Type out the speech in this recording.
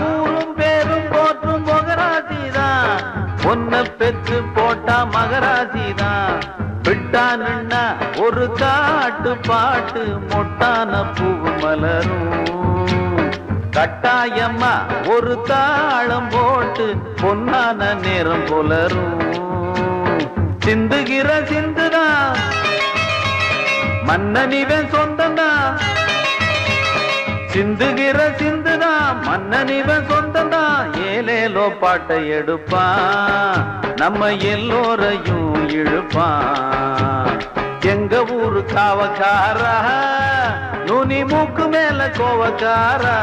ஊரும் பேரும் போற்றும் மகராசிதான் ஒன்ன பெற்று போட்டா மகராசிதான் விட்டானுன்னா ஒரு காட்டு பாட்டு மொட்டான பூ மலரும் கட்டாயம்மா ஒரு தாளம் போட்டு பொன்னான நேரம் புலரும் சிந்துகிற சிந்துதான் மன்னனிவன் சொந்தந்தான் சிந்துகிற சிந்துதான் மன்னனிவன் சொந்தந்தான் ஏலேலோ பாட்டை எடுப்பான் நம்ம எல்லோரையும் இழுப்பான் எங்க ஊரு காவக்காரா நுனி மூக்கு மேல கோவக்காரா